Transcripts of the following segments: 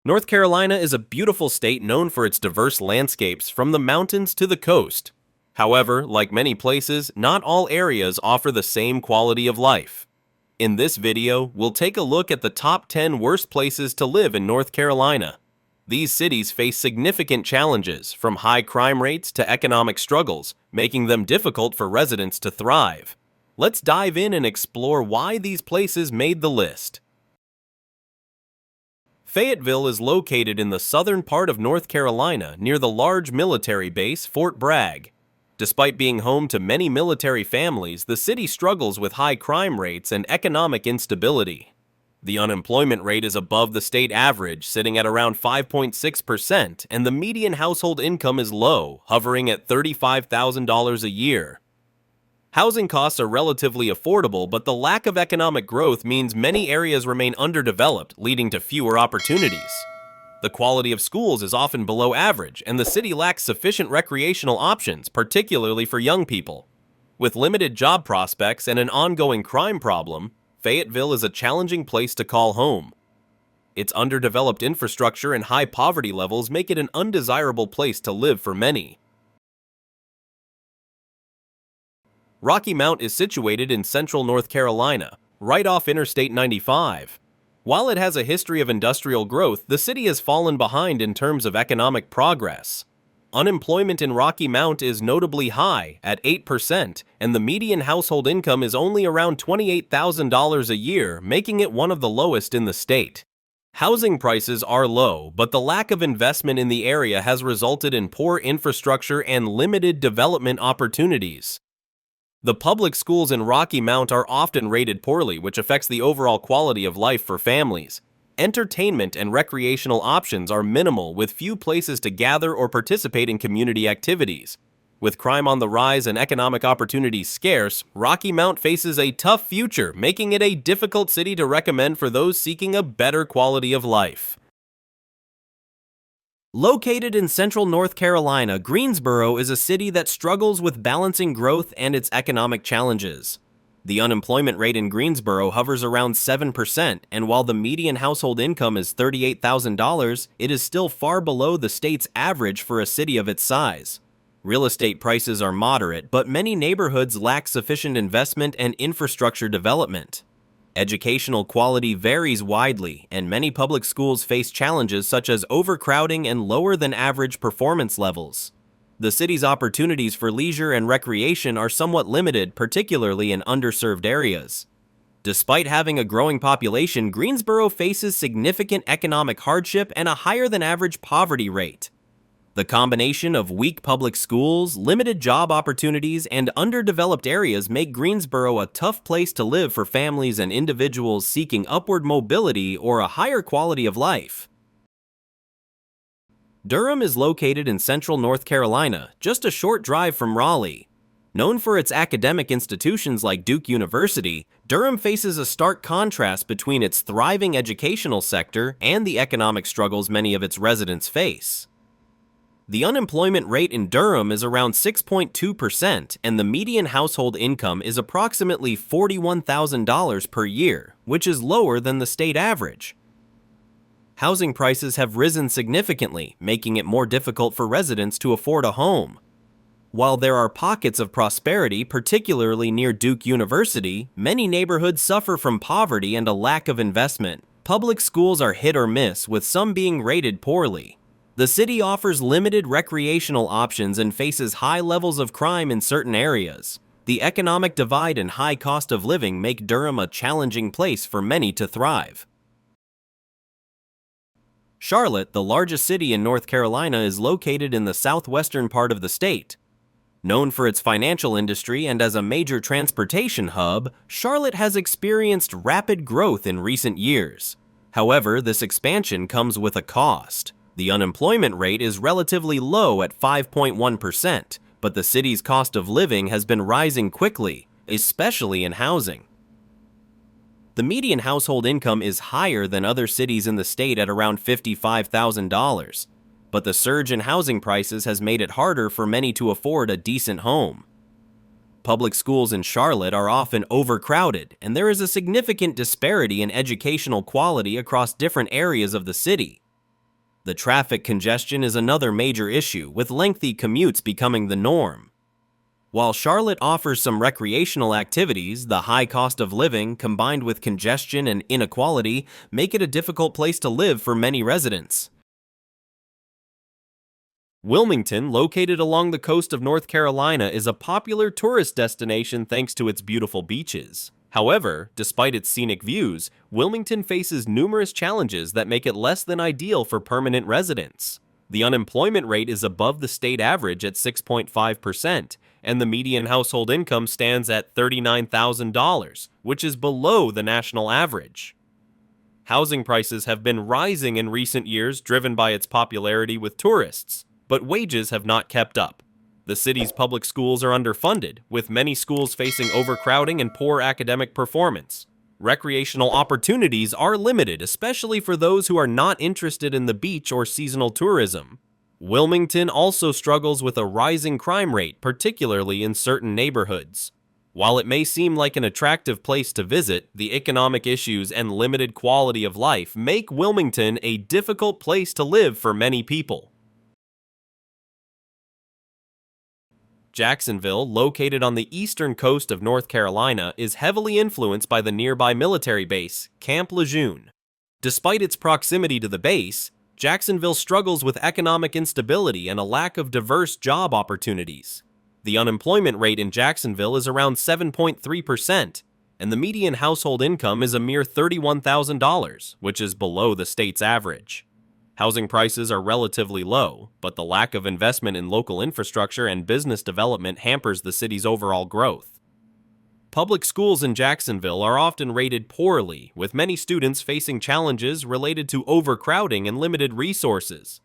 North Carolina is a beautiful state known for its diverse landscapes from the mountains to the coast. However, like many places, not all areas offer the same quality of life. In this video, we'll take a look at the top 10 worst places to live in North Carolina. These cities face significant challenges, from high crime rates to economic struggles, making them difficult for residents to thrive. Let's dive in and explore why these places made the list. Fayetteville is located in the southern part of North Carolina near the large military base Fort Bragg. Despite being home to many military families, the city struggles with high crime rates and economic instability. The unemployment rate is above the state average, sitting at around 5.6%, and the median household income is low, hovering at $35,000 a year. Housing costs are relatively affordable, but the lack of economic growth means many areas remain underdeveloped, leading to fewer opportunities. The quality of schools is often below average, and the city lacks sufficient recreational options, particularly for young people. With limited job prospects and an ongoing crime problem, Fayetteville is a challenging place to call home. Its underdeveloped infrastructure and high poverty levels make it an undesirable place to live for many. Rocky Mount is situated in central North Carolina, right off Interstate 95. While it has a history of industrial growth, the city has fallen behind in terms of economic progress. Unemployment in Rocky Mount is notably high, at 8%, and the median household income is only around $28,000 a year, making it one of the lowest in the state. Housing prices are low, but the lack of investment in the area has resulted in poor infrastructure and limited development opportunities. The public schools in Rocky Mount are often rated poorly, which affects the overall quality of life for families. Entertainment and recreational options are minimal, with few places to gather or participate in community activities. With crime on the rise and economic opportunities scarce, Rocky Mount faces a tough future, making it a difficult city to recommend for those seeking a better quality of life. Located in central North Carolina, Greensboro is a city that struggles with balancing growth and its economic challenges. The unemployment rate in Greensboro hovers around 7%, and while the median household income is $38,000, it is still far below the state's average for a city of its size. Real estate prices are moderate, but many neighborhoods lack sufficient investment and infrastructure development. Educational quality varies widely, and many public schools face challenges such as overcrowding and lower than average performance levels. The city's opportunities for leisure and recreation are somewhat limited, particularly in underserved areas. Despite having a growing population, Greensboro faces significant economic hardship and a higher than average poverty rate. The combination of weak public schools, limited job opportunities, and underdeveloped areas make Greensboro a tough place to live for families and individuals seeking upward mobility or a higher quality of life. Durham is located in central North Carolina, just a short drive from Raleigh. Known for its academic institutions like Duke University, Durham faces a stark contrast between its thriving educational sector and the economic struggles many of its residents face. The unemployment rate in Durham is around 6.2%, and the median household income is approximately $41,000 per year, which is lower than the state average. Housing prices have risen significantly, making it more difficult for residents to afford a home. While there are pockets of prosperity, particularly near Duke University, many neighborhoods suffer from poverty and a lack of investment. Public schools are hit or miss, with some being rated poorly. The city offers limited recreational options and faces high levels of crime in certain areas. The economic divide and high cost of living make Durham a challenging place for many to thrive. Charlotte, the largest city in North Carolina, is located in the southwestern part of the state. Known for its financial industry and as a major transportation hub, Charlotte has experienced rapid growth in recent years. However, this expansion comes with a cost. The unemployment rate is relatively low at 5.1%, but the city's cost of living has been rising quickly, especially in housing. The median household income is higher than other cities in the state at around $55,000, but the surge in housing prices has made it harder for many to afford a decent home. Public schools in Charlotte are often overcrowded, and there is a significant disparity in educational quality across different areas of the city. The traffic congestion is another major issue, with lengthy commutes becoming the norm. While Charlotte offers some recreational activities, the high cost of living, combined with congestion and inequality, make it a difficult place to live for many residents. Wilmington, located along the coast of North Carolina, is a popular tourist destination thanks to its beautiful beaches. However, despite its scenic views, Wilmington faces numerous challenges that make it less than ideal for permanent residents. The unemployment rate is above the state average at 6.5%, and the median household income stands at $39,000, which is below the national average. Housing prices have been rising in recent years, driven by its popularity with tourists, but wages have not kept up. The city's public schools are underfunded, with many schools facing overcrowding and poor academic performance. Recreational opportunities are limited, especially for those who are not interested in the beach or seasonal tourism. Wilmington also struggles with a rising crime rate, particularly in certain neighborhoods. While it may seem like an attractive place to visit, the economic issues and limited quality of life make Wilmington a difficult place to live for many people. Jacksonville, located on the eastern coast of North Carolina, is heavily influenced by the nearby military base, Camp Lejeune. Despite its proximity to the base, Jacksonville struggles with economic instability and a lack of diverse job opportunities. The unemployment rate in Jacksonville is around 7.3%, and the median household income is a mere $31,000, which is below the state's average. Housing prices are relatively low, but the lack of investment in local infrastructure and business development hampers the city's overall growth. Public schools in Jacksonville are often rated poorly, with many students facing challenges related to overcrowding and limited resources.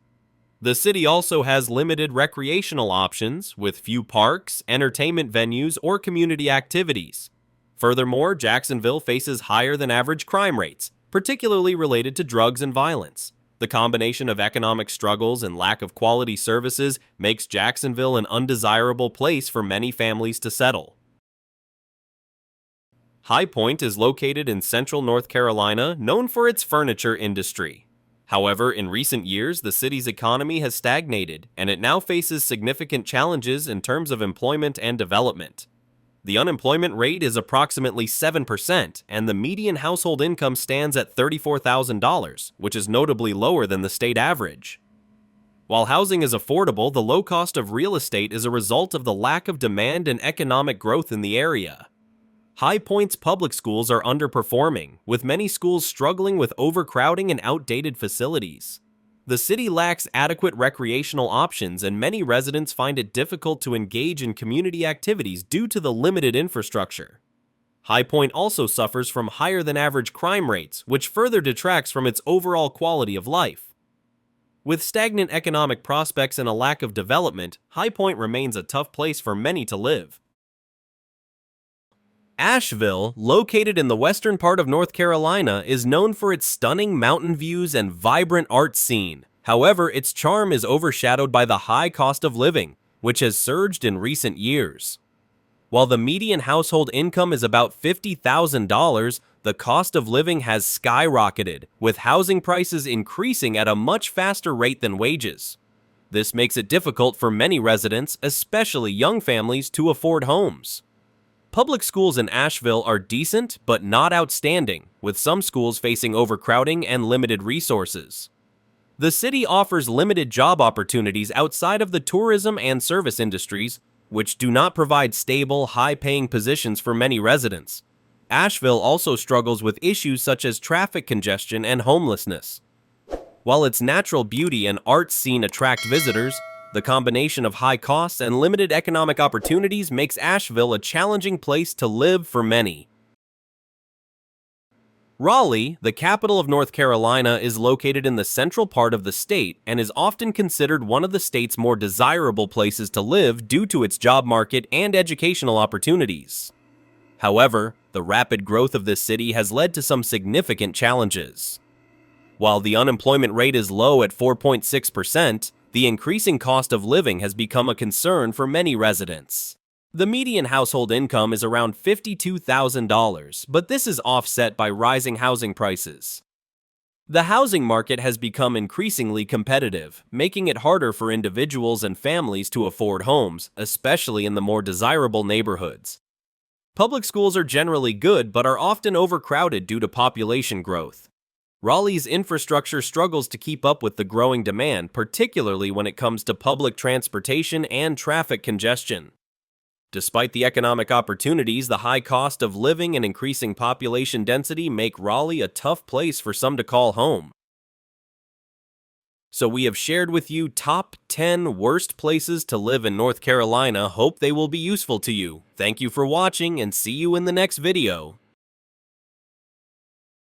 The city also has limited recreational options, with few parks, entertainment venues, or community activities. Furthermore, Jacksonville faces higher than average crime rates, particularly related to drugs and violence. The combination of economic struggles and lack of quality services makes Jacksonville an undesirable place for many families to settle. High Point is located in central North Carolina, known for its furniture industry. However, in recent years, the city's economy has stagnated, and it now faces significant challenges in terms of employment and development. The unemployment rate is approximately 7%, and the median household income stands at $34,000, which is notably lower than the state average. While housing is affordable, the low cost of real estate is a result of the lack of demand and economic growth in the area. High Point's public schools are underperforming, with many schools struggling with overcrowding and outdated facilities. The city lacks adequate recreational options, and many residents find it difficult to engage in community activities due to the limited infrastructure. High Point also suffers from higher than average crime rates, which further detracts from its overall quality of life. With stagnant economic prospects and a lack of development, High Point remains a tough place for many to live. Asheville, located in the western part of North Carolina, is known for its stunning mountain views and vibrant art scene. However, its charm is overshadowed by the high cost of living, which has surged in recent years. While the median household income is about $50,000, the cost of living has skyrocketed, with housing prices increasing at a much faster rate than wages. This makes it difficult for many residents, especially young families, to afford homes. Public schools in Asheville are decent but not outstanding, with some schools facing overcrowding and limited resources. The city offers limited job opportunities outside of the tourism and service industries, which do not provide stable, high-paying positions for many residents. Asheville also struggles with issues such as traffic congestion and homelessness. While its natural beauty and art scene attract visitors, the combination of high costs and limited economic opportunities makes Asheville a challenging place to live for many. Raleigh, the capital of North Carolina, is located in the central part of the state and is often considered one of the state's more desirable places to live due to its job market and educational opportunities. However, the rapid growth of this city has led to some significant challenges. While the unemployment rate is low at 4.6%, the increasing cost of living has become a concern for many residents. The median household income is around $52,000, but this is offset by rising housing prices. The housing market has become increasingly competitive, making it harder for individuals and families to afford homes, especially in the more desirable neighborhoods. Public schools are generally good but are often overcrowded due to population growth. Raleigh's infrastructure struggles to keep up with the growing demand, particularly when it comes to public transportation and traffic congestion. Despite the economic opportunities, the high cost of living and increasing population density make Raleigh a tough place for some to call home. So we have shared with you top 10 worst places to live in North Carolina. Hope they will be useful to you. Thank you for watching and see you in the next video.